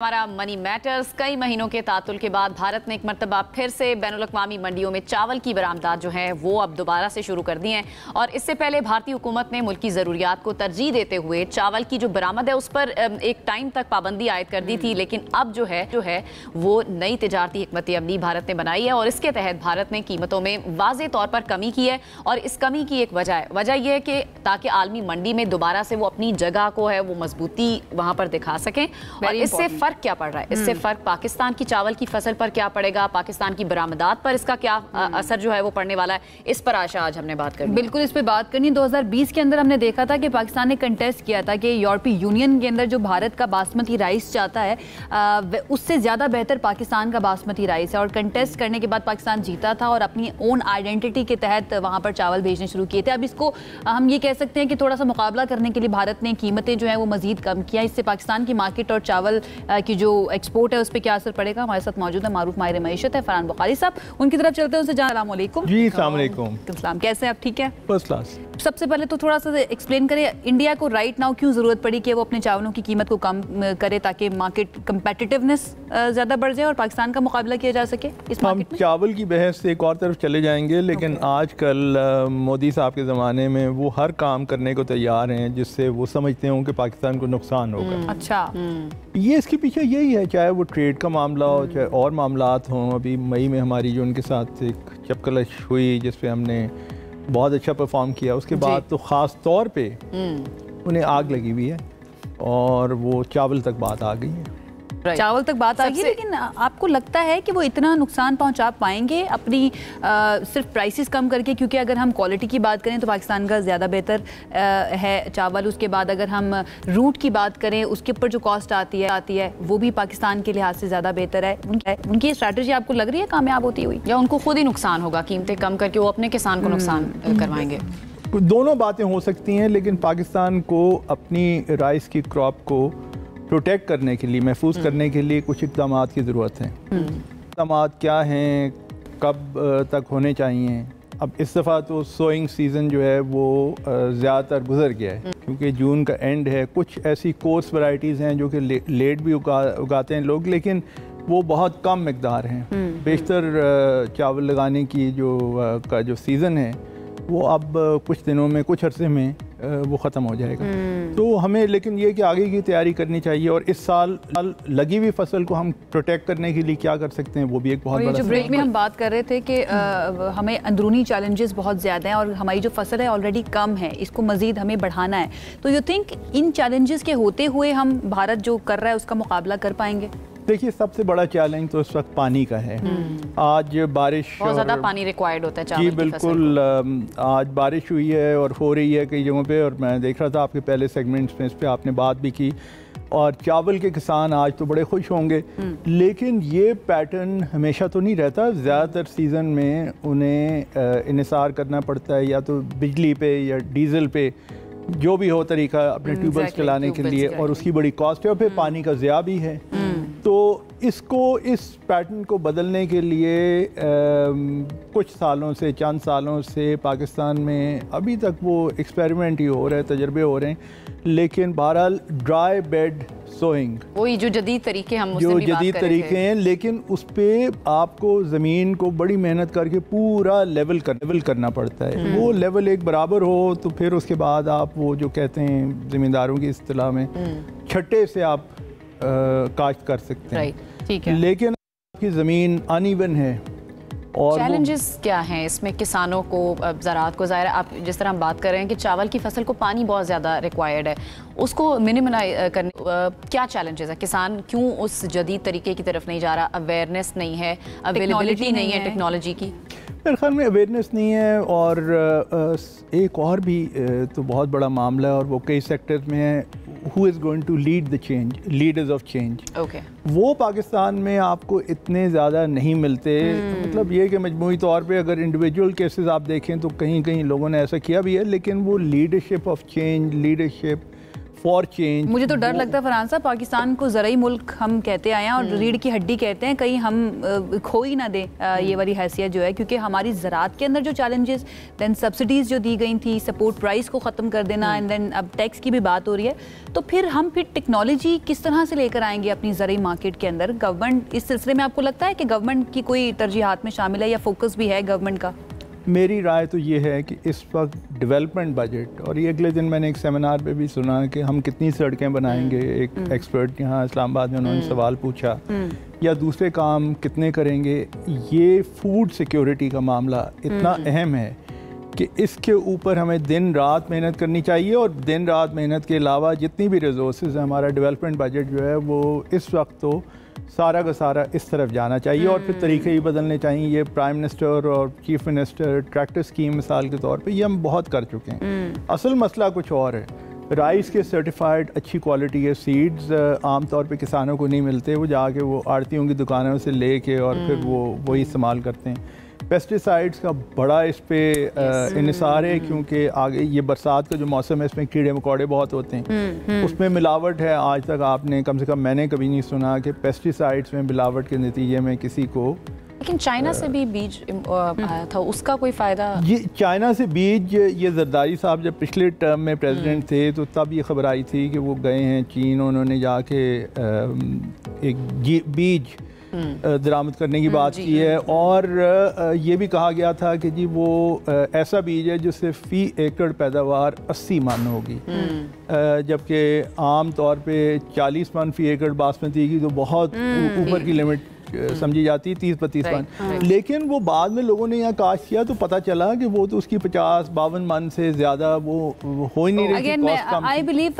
हमारा money matters. कई महीनों के तातुल के बाद भारत ने एक मरतबा फिर से बैनुल-अक़वामी मंडियों में चावल की बरामदात जो है वो अब दोबारा से शुरू कर दी हैं। और इससे पहले भारतीय हुकूमत ने मुल्क की ज़रूरियात को तरजीह देते हुए चावल की जो बरामद है उस पर एक टाइम तक पाबंदी आयद कर दी थी, लेकिन अब जो है वो नई तिजारती हिकमत अमली भारत ने बनाई है और इसके तहत भारत ने कीमतों में वाज़ेह तौर पर कमी की है। और इस कमी की एक वजह यह है कि ताकि आलमी मंडी में दोबारा से वो अपनी जगह को है वो मजबूती वहाँ पर दिखा सकें। और इससे फर्क क्या पड़ रहा है? इससे फर्क पाकिस्तान की चावल की फसल पर क्या पड़ेगा, पाकिस्तान की बरामदात पर इसका क्या असर जो है वो पड़ने वाला है, इस पर आशा आज हमने बात करनी। बिल्कुल इस पे बात करनी। 2020 के अंदर हमने देखा था कि पाकिस्तान ने कंटेस्ट किया था कि यूरोपीय यूनियन के अंदर जो भारत का बासमती राइस चाहता है उससे ज़्यादा बेहतर पाकिस्तान का बासमती राइस है। और कंटेस्ट करने के बाद पाकिस्तान जीता था और अपनी ओन आइडेंटिटी के तहत वहाँ पर चावल भेजने शुरू किए थे। अब इसको हम ये कह सकते हैं कि थोड़ा सा मुकाबला करने के लिए भारत ने कीमतें जो है वो मजीद कम किया। इससे पाकिस्तान की मार्केट और चावल की जो एक्सपोर्ट है उस पर क्या असर पड़ेगा? हमारे साथ मौजूद है मारूफ माहिर मईशत है फरहान बुखारी साहब, उनकी तरफ चलते हैं। उनसे अस्सलाम वालेकुम। जी अस्सलाम वालेकुम। अस्सलाम, कैसे हैं आप? ठीक है, फर्स्ट क्लास। सबसे पहले तो थोड़ा सा एक्सप्लेन करें इंडिया को राइट नाउ क्यों ज़रूरत पड़ी कि वो अपने चावलों की कीमत को कम करे ताकि मार्केट कंपेटिटिवनेस ज़्यादा बढ़ जाए और पाकिस्तान का मुकाबला किया जा सके इस मार्केट में? चावल की बहस से एक और तरफ चले जाएंगे, लेकिन आजकल मोदी साहब के ज़माने में वो हर काम करने को तैयार हैं जिससे वो समझते हों कि पाकिस्तान को नुकसान होगा। अच्छा, ये इसके पीछे यही है, चाहे वो ट्रेड का मामला हो चाहे और मामलात हों। अभी मई में हमारी जो उनके साथ एक चपकलश हुई जिस पे हमने बहुत अच्छा परफॉर्म किया, उसके बाद तो ख़ास तौर पे उन्हें आग लगी हुई है और वो चावल तक बात आ गई है। चावल तक बात आ गई, लेकिन आपको लगता है कि वो इतना नुकसान पहुंचा पाएंगे अपनी सिर्फ प्राइसेस कम करके? क्योंकि अगर हम क्वालिटी की बात करें तो पाकिस्तान का ज़्यादा बेहतर है चावल। उसके बाद अगर हम रूट की बात करें उसके ऊपर जो कॉस्ट आती है वो भी पाकिस्तान के लिहाज से ज़्यादा बेहतर है। उनकी स्ट्रैटेजी आपको लग रही है कामयाब होती हुई, या उनको खुद ही नुकसान होगा, कीमतें कम करके वो अपने किसान को नुकसान करवाएंगे? दोनों बातें हो सकती हैं, लेकिन पाकिस्तान को अपनी राइस की क्रॉप को प्रोटेक्ट करने के लिए, महफूज करने के लिए कुछ इक़दाम की ज़रूरत है। इक़दाम क्या हैं, कब तक होने चाहिए? अब इस दफ़ा तो सोइंग सीज़न जो है वो ज़्यादातर गुजर गया है क्योंकि जून का एंड है। कुछ ऐसी कोर्स वैराइटीज़ हैं जो कि लेट भी उगाते हैं लोग, लेकिन वो बहुत कम मकदार हैं। बेशतर चावल लगाने की जो सीज़न है वो अब कुछ दिनों में, कुछ अरसे में वो ख़त्म हो जाएगा। तो हमें लेकिन ये कि आगे की तैयारी करनी चाहिए और इस साल लगी हुई फसल को हम प्रोटेक्ट करने के लिए क्या कर सकते हैं वो भी एक बहुत बड़ा। जो ब्रेक में हम बात कर रहे थे कि हमें अंदरूनी चैलेंजेस बहुत ज़्यादा हैं और हमारी जो फसल है ऑलरेडी कम है, इसको मज़ीद हमें बढ़ाना है। तो यू थिंक इन चैलेंजेस के होते हुए हम भारत जो कर रहा है उसका मुकाबला कर पाएंगे? देखिए, सबसे बड़ा चैलेंज तो इस वक्त पानी का है। आज बारिश बहुत ज़्यादा पानी रिक्वायर्ड होता है चावल जी बिल्कुल। आज बारिश हुई है और हो रही है कई जगहों पे, और मैं देख रहा था आपके पहले सेगमेंट्स में इस पर आपने बात भी की। और चावल के किसान आज तो बड़े खुश होंगे, लेकिन ये पैटर्न हमेशा तो नहीं रहता। ज़्यादातर सीज़न में उन्हें इन्हिसार करना पड़ता है या तो बिजली पे या डीजल पे, जो भी हो तरीका अपने ट्यूबवेल्स चलाने के लिए, और उसकी बड़ी कॉस्ट है और फिर पानी का ज़िया भी है। तो इस पैटर्न को बदलने के लिए कुछ सालों से, चंद सालों से पाकिस्तान में अभी तक वो एक्सपेरिमेंट ही हो रहे हैं, तजर्बे हो रहे हैं। लेकिन बहरहाल ड्राई बेड सोइंग, वही जो जदीद तरीके हम जो जदीद तरीके हैं, लेकिन उस पर आपको ज़मीन को बड़ी मेहनत करके पूरा लेवल करना पड़ता है। वो लेवल एक बराबर हो तो फिर उसके बाद आप वो जो कहते हैं ज़मींदारों की इस्तिलाह में छट्टे से आप काश्त कर सकते हैं। ठीक है, लेकिन आपकी ज़मीन अनइवन है। और चैलेंजेस क्या हैं इसमें किसानों को, ज़राअत को? ज़ाहिर आप जिस तरह हम बात कर रहे हैं कि चावल की फसल को पानी बहुत ज़्यादा रिक्वायर्ड है, उसको मिनिमाइज करने क्या चैलेंजेस है? किसान क्यों उस जदीद तरीके की तरफ नहीं जा रहा? अवेयरनेस नहीं है, अवेलेबिलिटी नहीं है टेक्नोलॉजी की? मेरे ख्याल में अवेयरनेस नहीं है, और एक और भी तो बहुत बड़ा मामला है और वो कई सेक्टर्स में है। Who is going to lead the change, leaders of change. वो पाकिस्तान में आपको इतने ज़्यादा नहीं मिलते। मतलब ये कि मजमूई तौर पे अगर इंडिविजुअल केसेस आप देखें तो कहीं कहीं लोगों ने ऐसा किया भी है, लेकिन वो leadership of change, leadership for change. मुझे तो डर लगता है फरहान साहब, पाकिस्तान को ज़रूरी मुल्क हम कहते आए हैं और रीढ़ की हड्डी कहते हैं, कहीं हम खो ही ना दें ये वाली हैसियत जो है, क्योंकि हमारी ज़राअत के अंदर जो चैलेंजेस, दैन सब्सिडीज़ जो दी गई थी, सपोर्ट प्राइस को ख़त्म कर देना, एंड देन अब टैक्स की भी बात हो रही है, तो फिर टेक्नोलॉजी किस तरह से लेकर आएंगे अपनी ज़रूरी मार्केट के अंदर? गवर्नमेंट इस सिलसिले में आपको लगता है कि गवर्नमेंट की कोई तरजीहात में शामिल है या फोकस भी है गवर्नमेंट का? मेरी राय तो ये है कि इस वक्त डेवलपमेंट बजट, और ये अगले दिन मैंने एक सेमिनार पे भी सुना कि हम कितनी सड़कें बनाएंगे, एक एक्सपर्ट यहाँ इस्लामाबाद में उन्होंने सवाल पूछा, या दूसरे काम कितने करेंगे। ये फूड सिक्योरिटी का मामला इतना अहम है कि इसके ऊपर हमें दिन रात मेहनत करनी चाहिए, और दिन रात मेहनत के अलावा जितनी भी रिसोर्सेज है, हमारा डेवलपमेंट बजट जो है वो इस वक्त तो सारा का सारा इस तरफ जाना चाहिए, और फिर तरीके ही बदलने चाहिए। ये प्राइम मिनिस्टर और चीफ मिनिस्टर ट्रैक्टर स्कीम मिसाल के तौर पे ये हम बहुत कर चुके हैं। असल मसला कुछ और है। राइस के सर्टिफाइड अच्छी क्वालिटी के सीड्स आम तौर पे किसानों को नहीं मिलते, वो जाके वो आड़तियों की दुकानों से लेके और फिर वो वही इस्तेमाल करते हैं। पेस्टिसाइड्स का बड़ा इस पे इन्हिसार है, क्योंकि आगे ये बरसात का जो मौसम है इसमें कीड़े मकोड़े बहुत होते हैं, उसमें मिलावट है। आज तक आपने कम से कम मैंने कभी नहीं सुना कि पेस्टिसाइड्स में मिलावट के नतीजे में किसी को। लेकिन चाइना से भी बीज आया था, उसका कोई फ़ायदा? ये चाइना से बीज, ये जरदारी साहब जब पिछले टर्म में प्रेसिडेंट थे तो तब ये खबर आई थी कि वो गए हैं चीन, उन्होंने जाके एक बीज दरामद करने की बात की है, और ये भी कहा गया था कि जी वो ऐसा बीज है जिससे फ़ी एकड़ पैदावार 80 मन होगी, जबकि आम तौर पे 40 मन फ़ी एकड़ बासमती की तो बहुत ऊपर की लिमिट समझी जाती है, 30-32 मन। लेकिन वो बाद में लोगों ने यहाँ काश्त किया तो पता चला कि वो तो उसकी 50-52 मन से ज़्यादा वो हो ही नहीं रही थी। I believe